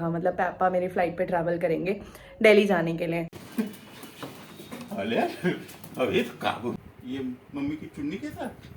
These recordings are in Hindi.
हाँ, मतलब पापा मेरी फ़्लाइट पे ट्रैवल करेंगे दिल्ली जाने के लिए। अरे यार, अबे तो काबू ये मम्मी की चुन्नी के साथ।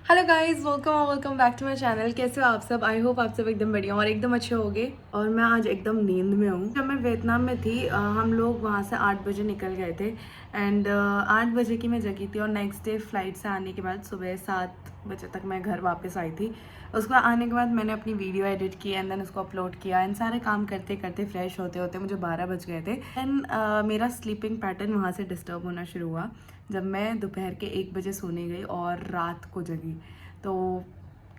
Hello guys, welcome back to my channel. कैसे हो आप सब? आई होप आप सब एकदम बढ़िया और एकदम अच्छे होगे। और मैं आज एकदम नींद में हूँ। जब मैं वियतनाम में थी हम लोग वहाँ से 8 बजे निकल गए थे एंड 8 बजे की मैं जगी थी और नेक्स्ट डे फ्लाइट से आने के बाद सुबह 7 बजे तक मैं घर वापस आई थी। उसके बाद आने के बाद मैंने अपनी वीडियो एडिट की एंड देन उसको अपलोड किया एंड सारे काम करते करते फ्रेश होते होते मुझे 12 बज गए थे। एंड मेरा स्लीपिंग पैटर्न वहाँ से डिस्टर्ब होना शुरू हुआ जब मैं दोपहर के 1 बजे सोने गई और रात को जगी। तो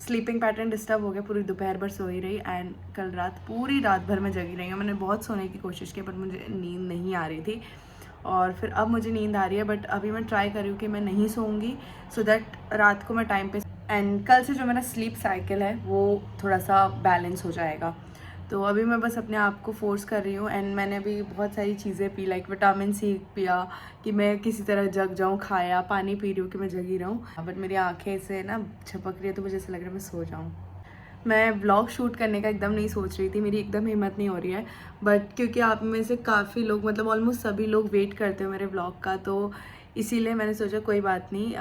स्लीपिंग पैटर्न डिस्टर्ब हो गया, पूरी दोपहर भर सोई रही एंड कल रात पूरी रात भर मैं जगी रही हूँ। मैंने बहुत सोने की कोशिश की बट मुझे नींद नहीं आ रही थी और फिर अब मुझे नींद आ रही है बट अभी मैं ट्राई कर रही हूँ कि मैं नहीं सोऊंगी सो दैट रात को मैं टाइम पे एंड कल से जो मेरा स्लीप साइकिल है वो थोड़ा सा बैलेंस हो जाएगा। तो अभी मैं बस अपने आप को फोर्स कर रही हूँ एंड मैंने अभी बहुत सारी चीज़ें पी, लाइक विटामिन सी पिया कि मैं किसी तरह जग जाऊँ, खाया, पानी पी रही हूँ कि मैं जगी रहूँ। बट मेरी आंखें से ना झपक रही है तो मुझे ऐसा लग रहा है मैं सो जाऊँ। मैं व्लॉग शूट करने का एकदम नहीं सोच रही थी, मेरी एकदम हिम्मत नहीं हो रही है बट क्योंकि आप में से काफ़ी लोग, मतलब ऑलमोस्ट सभी लोग वेट करते हो मेरे व्लॉग का, तो इसीलिए मैंने सोचा कोई बात नहीं,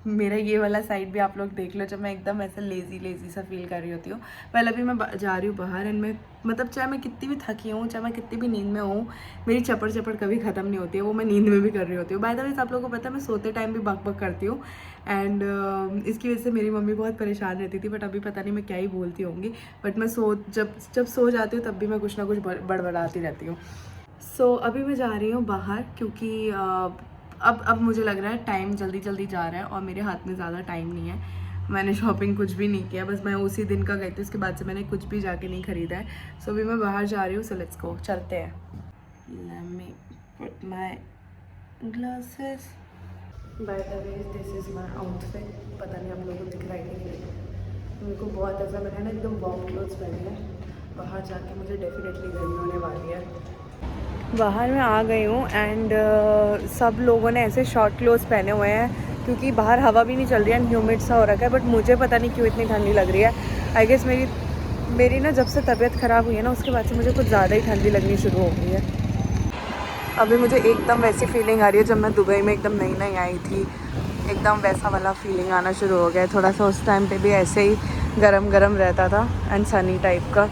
मेरा ये वाला साइड भी आप लोग देख लो जब मैं एकदम ऐसा लेज़ी सा फील कर रही होती हूँ। पहले अभी मैं जा रही हूँ बाहर एंड मैं, मतलब चाहे मैं कितनी भी थकी हूँ, चाहे मैं कितनी भी नींद में हूँ, मेरी चपड़ कभी ख़त्म नहीं होती है, वो मैं नींद में भी कर रही होती हूँ। बाय द वे आप लोगों को पता है मैं सोते टाइम भी बक करती हूँ एंड इसकी वजह से मेरी मम्मी बहुत परेशान रहती थी बट अभी पता नहीं मैं क्या ही बोलती होंगी। बट मैं जब सो जाती हूँ तब भी मैं कुछ ना कुछ बड़बड़ाती रहती हूँ। सो अभी मैं जा रही हूँ बाहर क्योंकि अब मुझे लग रहा है टाइम जल्दी जा रहा है और मेरे हाथ में ज़्यादा टाइम नहीं है। मैंने शॉपिंग कुछ भी नहीं किया, बस मैं उसी दिन का गई थी, उसके बाद से मैंने कुछ भी जाके नहीं खरीदा है। सो अभी मैं बाहर जा रही हूँ, सो लेट्स गो, चलते हैं। Let me put my glasses. By the way this is my outfit. पता नहीं आप लोगों को दिख रहा है कि नहीं। मेरे को बहुत ऐसा, मैंने ना एकदम वार्म क्लोथ्स पहने हैं, बाहर जाके मुझे डेफिनेटली गर्मी होने वाली है। बाहर मैं आ गई हूँ एंड सब लोगों ने ऐसे शॉर्ट क्लोथ्स पहने हुए हैं क्योंकि बाहर हवा भी नहीं चल रही है एंड ह्यूमिड सा हो रखा है। बट मुझे पता नहीं क्यों इतनी ठंडी लग रही है। आई गेस मेरी ना जब से तबीयत ख़राब हुई है ना उसके बाद से मुझे कुछ ज़्यादा ही ठंडी लगनी शुरू हो गई है। अभी मुझे एकदम वैसी फीलिंग आ रही है जब मैं दुबई में एकदम नई आई थी, एकदम वैसा वाला फीलिंग आना शुरू हो गया है। थोड़ा सा उस टाइम पे भी ऐसे ही गरम रहता था एंड सनी टाइप का।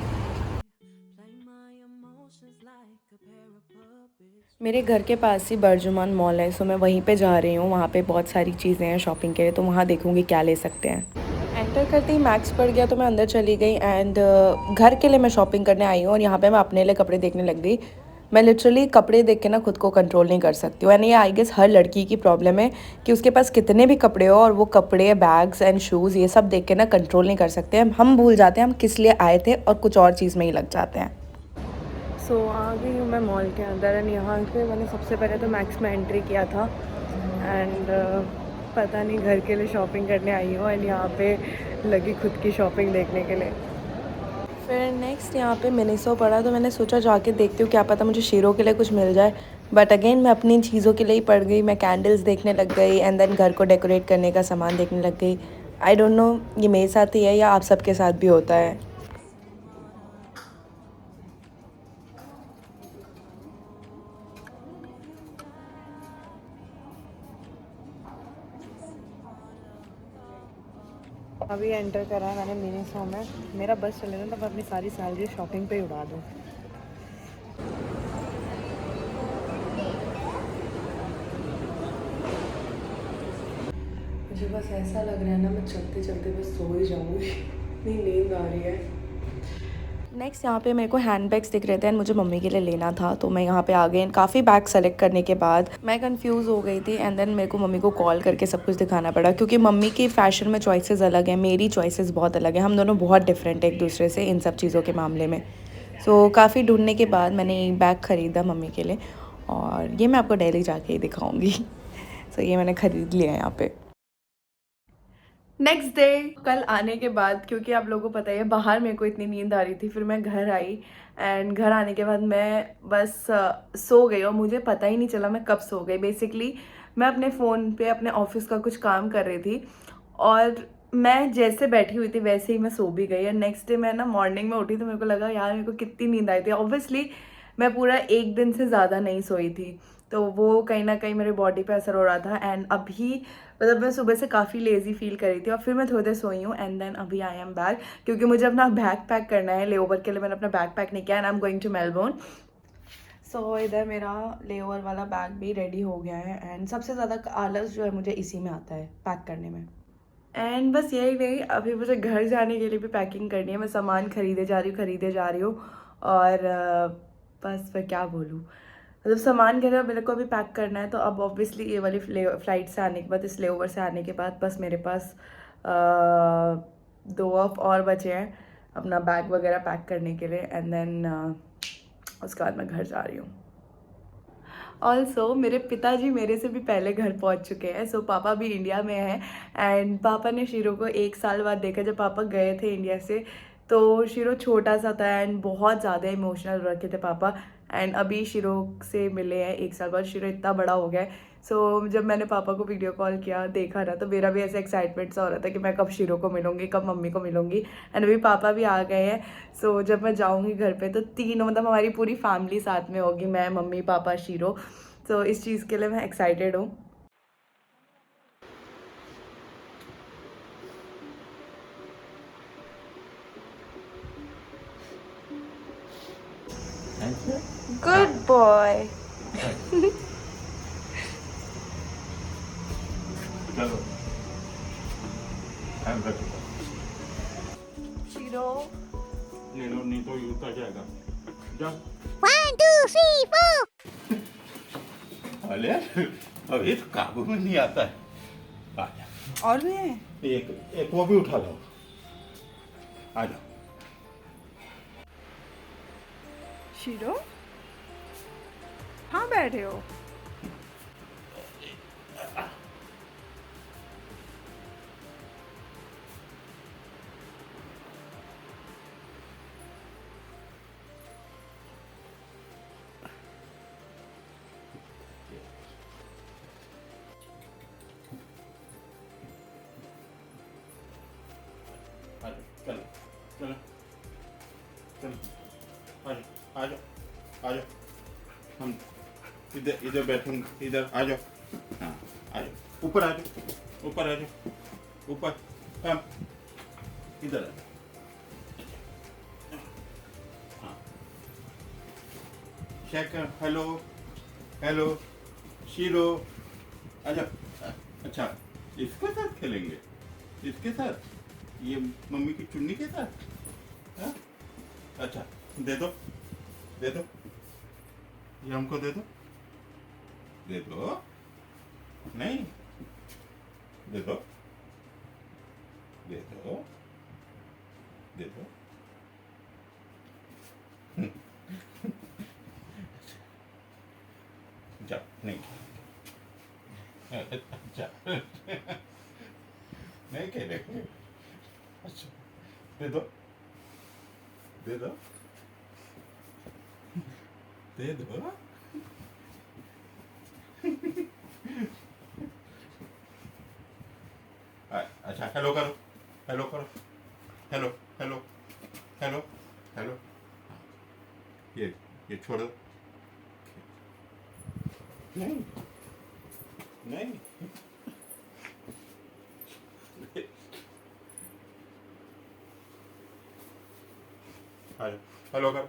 मेरे घर के पास ही बर्जुमान मॉल है, सो मैं वहीं पे जा रही हूँ। वहाँ पे बहुत सारी चीज़ें हैं शॉपिंग के लिए, तो वहाँ देखूँगी क्या ले सकते हैं। एंटर करते ही मैक्स पड़ गया तो मैं अंदर चली गई एंड घर के लिए मैं शॉपिंग करने आई हूँ और यहाँ पे मैं अपने लिए कपड़े देखने लग गई। मैं लिटरली कपड़े देख के ना खुद को कंट्रोल नहीं कर सकती हूँ एंड ये आई गेस हर लड़की की प्रॉब्लम है कि उसके पास कितने भी कपड़े हो और वो कपड़े, बैग्स एंड शूज़ ये सब देख के ना कंट्रोल नहीं कर सकते हैं। हम भूल जाते हैं हम किस लिए आए थे और कुछ और चीज़ में ही लग जाते हैं। सो आ गई हूँ मैं मॉल के अंदर एंड यहाँ पे मैंने सबसे पहले तो मैक्स में एंट्री किया था एंड पता नहीं घर के लिए शॉपिंग करने आई हूँ एंड यहाँ पे लगी खुद की शॉपिंग देखने के लिए। फिर नेक्स्ट यहाँ पे मिनिसो पड़ा तो मैंने सोचा जाके देखती हूँ, क्या पता मुझे शेरों के लिए कुछ मिल जाए। बट अगेन मैं अपनी चीज़ों के लिए ही पड़ गई। मैं कैंडल्स देखने लग गई एंड देन घर को डेकोरेट करने का सामान देखने लग गई। आई डोंट नो ये मेरे साथ ही है या आप सबके साथ भी होता है। अभी एंटर करा है मैंने मिनिसो में। मेरा बस चले ना तब अपनी सारी सैलरी शॉपिंग पे ही उड़ा दूँ। मुझे बस ऐसा लग रहा है ना मैं चलते चलते बस सो ही जाऊँगी, इतनी नींद आ रही है। नेक्स्ट यहाँ पे मेरे को हैंड बैग्स दिख रहे थे एंड मुझे मम्मी के लिए लेना था तो मैं यहाँ पे आ गई एंड काफ़ी बैग सेलेक्ट करने के बाद मैं कंफ्यूज हो गई थी एंड देन मेरे को मम्मी को कॉल करके सब कुछ दिखाना पड़ा क्योंकि मम्मी की फ़ैशन में चॉइसेस अलग है, मेरी चॉइसेस बहुत अलग है। हम दोनों बहुत डिफरेंट है एक दूसरे से इन सब चीज़ों के मामले में। सो काफ़ी ढूंढने के बाद मैंने एक बैग ख़रीदा मम्मी के लिए और ये मैं आपको दिल्ली जाके ही दिखाऊँगी। सो ये मैंने ख़रीद लिया है यहाँ पे। नेक्स्ट डे कल आने के बाद, क्योंकि आप लोगों को पता ही है बाहर मेरे को इतनी नींद आ रही थी, फिर मैं घर आई एंड घर आने के बाद मैं बस सो गई और मुझे पता ही नहीं चला मैं कब सो गई। बेसिकली मैं अपने फ़ोन पे अपने ऑफिस का कुछ काम कर रही थी और मैं जैसे बैठी हुई थी वैसे ही मैं सो भी गई, और नेक्स्ट डे मैं ना मॉर्निंग में उठी तो मेरे को लगा यार मेरे को कितनी नींद आई थी। ऑब्वियसली मैं पूरा एक दिन से ज़्यादा नहीं सोई थी, तो वो कहीं ना कहीं मेरे बॉडी पे असर हो रहा था। एंड अभी मतलब मैं सुबह से काफ़ी लेज़ी फील कर रही थी, और फिर मैं थोड़ी देर सोई हूँ, एंड देन अभी आई एम बैक, क्योंकि मुझे अपना बैग पैक करना है। ले ओवर के लिए मैंने अपना बैग पैक नहीं किया, and I am going to Melbourne. So इधर मेरा ले ओवर वाला बैग भी रेडी हो गया है, एंड सबसे ज़्यादा आलस जो है मुझे इसी में आता है, पैक करने में। एंड बस यही नहीं, अभी मुझे घर जाने के लिए भी पैकिंग करनी है। मैं सामान खरीदे जा रही हूँ, और बस मैं क्या बोलूँ, मतलब सामान घर मेरे को अभी पैक करना है। तो अब ऑब्वियसली ये वाली फ्लाइट से आने के बाद, इस लेओवर से आने के बाद, बस मेरे पास 2 ऑफ और बचे हैं अपना बैग वगैरह पैक करने के लिए, एंड देन उसके बाद मैं घर जा रही हूँ। ऑल्सो मेरे पिताजी मेरे से भी पहले घर पहुंच चुके हैं। सो पापा भी इंडिया में हैं, एंड पापा ने शीरो को 1 साल बाद देखा। जब पापा गए थे इंडिया से तो शीरो छोटा सा था, एंड बहुत ज़्यादा इमोशनल रखे थे पापा। एंड अभी शीरो से मिले हैं 1 साल बाद, शीरो इतना बड़ा हो गया है। सो जब मैंने पापा को वीडियो कॉल किया, देखा ना, तो मेरा भी ऐसा एक्साइटमेंट सा हो रहा था कि मैं कब शीरो को मिलूंगी, कब मम्मी को मिलूंगी। एंड अभी पापा भी आ गए हैं। सो जब मैं जाऊंगी घर पे तो तीनों, मतलब हमारी पूरी फैमिली साथ में होगी, मैं, मम्मी, पापा, शीरो। तो इस चीज़ के लिए मैं एक्साइटेड हूँ। Good boy. चलो टाइम रखो, शीरो, ले लो, नहीं तो ये उतर जाएगा। जा। 1 2 3 4 अरे अब ये तो काबू में नहीं आता है। आ जा, और भी है? एक एक वो भी उठा लो, आ जाओ। शीरो, कहाँ बैठे हो? आ जाओ, चलो चलो चलो, आ जाओ आ जाओ, हम इधर इधर बैठेंगे, इधर आ जाओ। हाँ, आ जाओ, ऊपर आ जाओ, ऊपर आ जाओ, ऊपर, हम इधर आ जाओ। हाँ, चेक, हेलो हेलो, शीरो, आ जाओ। अच्छा, इसके साथ खेलेंगे, इसके साथ, ये मम्मी की चुन्नी के साथ? हाँ? अच्छा, दे दो, दे दो, ये हमको दे दो, दे दो, नहीं, दे दो, दे दो, दे दो। जा, नहीं, अच्छा, नहीं खेलेंगे। अच्छा, दे दो, दे दो, दे दो। अच्छा, हेलो करो, हेलो करो, हेलो हेलो हेलो हेलो। ये छोड़ दो, नहीं नहीं, हेलो करो।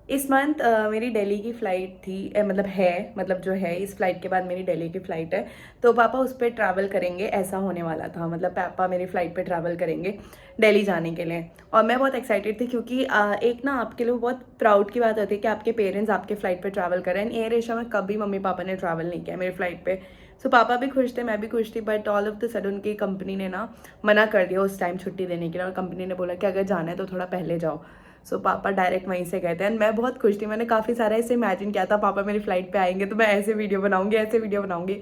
इस मंथ मेरी दिल्ली की फ़्लाइट थी, मतलब है, मतलब जो है इस फ्लाइट के बाद मेरी दिल्ली की फ़्लाइट है। तो पापा उस पर ट्रैवल करेंगे, ऐसा होने वाला था। मतलब पापा मेरी फ़्लाइट पे ट्रैवल करेंगे दिल्ली जाने के लिए, और मैं बहुत एक्साइटेड थी, क्योंकि एक ना आपके लिए बहुत प्राउड की बात होती है कि आपके पेरेंट्स आपके फ़्लाइट पे ट्रैवल करें। एंड एयर एशिया में कभी मम्मी पापा ने ट्रैवल नहीं किया मेरी फ़्लाइट पे। सो पापा भी खुश थे, मैं भी खुश थी, but all of the sudden की कंपनी ने ना मना कर दिया उस टाइम छुट्टी देने के लिए, और कंपनी ने बोला कि अगर जाना है तो थोड़ा पहले जाओ। सो पापा डायरेक्ट वहीं से गए थे, एंड मैं बहुत खुश थी। मैंने काफ़ी सारा ऐसे इमेजिन किया था, पापा मेरी फ्लाइट पे आएंगे तो मैं ऐसे वीडियो बनाऊंगी, ऐसे वीडियो बनाऊंगी।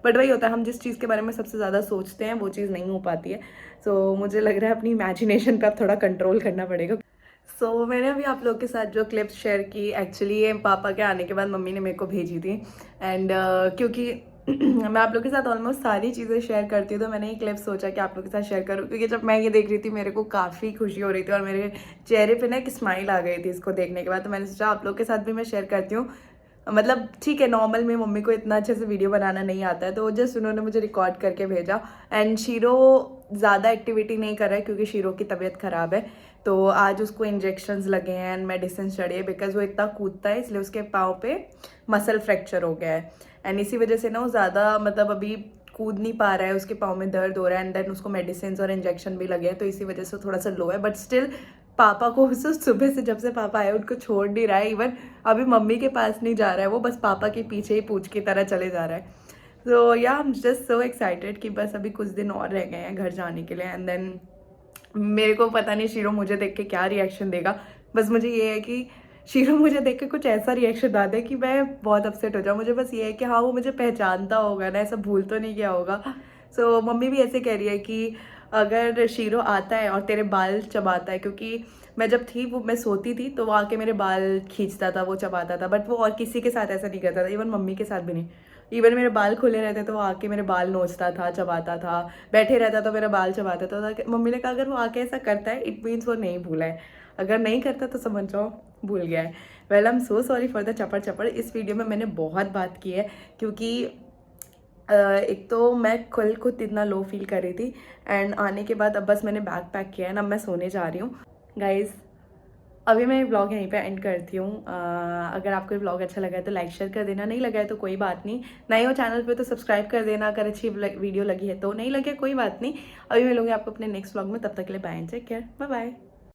बट वही होता है, हम जिस चीज़ के बारे में सबसे ज़्यादा सोचते हैं वो चीज़ नहीं हो पाती है। सो मुझे लग रहा है अपनी इमेजिनेशन पे अब थोड़ा कंट्रोल करना पड़ेगा। सो मैंने अभी आप लोग के साथ जो क्लिप्स शेयर की, एक्चुअली ये पापा के आने के बाद मम्मी ने मेरे को भेजी थी। एंड क्योंकि मैं आप लोग के साथ ऑलमोस्ट सारी चीज़ें शेयर करती हूँ, तो मैंने ये क्लिप सोचा कि आप लोग के साथ शेयर करूँ, क्योंकि जब मैं ये देख रही थी मेरे को काफ़ी खुशी हो रही थी और मेरे चेहरे पे ना एक स्माइल आ गई थी इसको देखने के बाद। तो मैंने सोचा आप लोग के साथ भी मैं शेयर करती हूँ। मतलब ठीक है, नॉर्मल में मम्मी को इतना अच्छे से वीडियो बनाना नहीं आता है, तो जस्ट उन्होंने मुझे रिकॉर्ड करके भेजा। एंड शीरो ज़्यादा एक्टिविटी नहीं कर रहा है क्योंकि शीरो की तबीयत ख़राब है, तो आज उसको इंजेक्शंस लगे हैं एंड मेडिसिन चढ़ी है, बिकॉज वो इतना कूदता है इसलिए उसके पाँव पे मसल फ्रैक्चर हो गया है। एंड इसी वजह से ना वो ज़्यादा मतलब अभी कूद नहीं पा रहा है, उसके पाँव में दर्द हो रहा है एंड देन उसको मेडिसिन और इंजेक्शन भी लगे हैं, तो इसी वजह से थोड़ा सा लो है। बट स्टिल पापा को सुबह से जब से पापा आए उनको छोड़ नहीं रहा है, इवन अभी मम्मी के पास नहीं जा रहा है, वो बस पापा के पीछे ही पूछ की तरह चले जा रहा है। तो या I am just so excited कि बस अभी कुछ दिन और रह गए हैं घर जाने के लिए। एंड देन मेरे को पता नहीं शीरो मुझे देख के क्या रिएक्शन देगा, बस मुझे ये है कि शीरो मुझे देख के कुछ ऐसा रिएक्शन ना दे कि मैं बहुत अपसेट हो जाऊँ। मुझे बस ये है कि हाँ वो मुझे पहचानता होगा ना, ऐसा भूल तो नहीं गया होगा। सो मम्मी भी ऐसे कह रही है कि अगर शीरो आता है और तेरे बाल चबाता है, क्योंकि मैं जब थी वो मैं सोती थी तो वो आके मेरे बाल खींचता था, वो चबाता था, बट वो और किसी के साथ ऐसा नहीं करता था, इवन मम्मी के साथ भी नहीं। इवन मेरे बाल खुले रहते तो वो आके मेरे बाल नोचता था, चबाता था, बैठे रहता तो मेरा बाल चबाता था। मम्मी ने कहा अगर वो आके ऐसा करता है इट मीन्स वो नहीं भूला है, अगर नहीं करता तो समझ जाओ भूल गया है। Well I am so sorry for the चपड़ चपड़। इस वीडियो में मैंने बहुत बात की है क्योंकि एक तो मैं कल खुद इतना लो फील कर रही थी एंड आने के बाद अब बस मैंने बैग पैक किया है ना, मैं सोने जा रही हूँ। गाइज अभी मैं व्लॉग यहीं पे एंड करती हूँ। अगर आपको व्लॉग अच्छा लगा है तो लाइक शेयर कर देना, नहीं लगा है तो कोई बात नहीं, नए हो चैनल पे तो सब्सक्राइब कर देना, अगर अच्छी वीडियो लगी है तो, नहीं लगी है कोई बात नहीं। अभी मिलूंगी आपको अपने नेक्स्ट व्लॉग में, तब तक के लिए bye, take care, bye bye.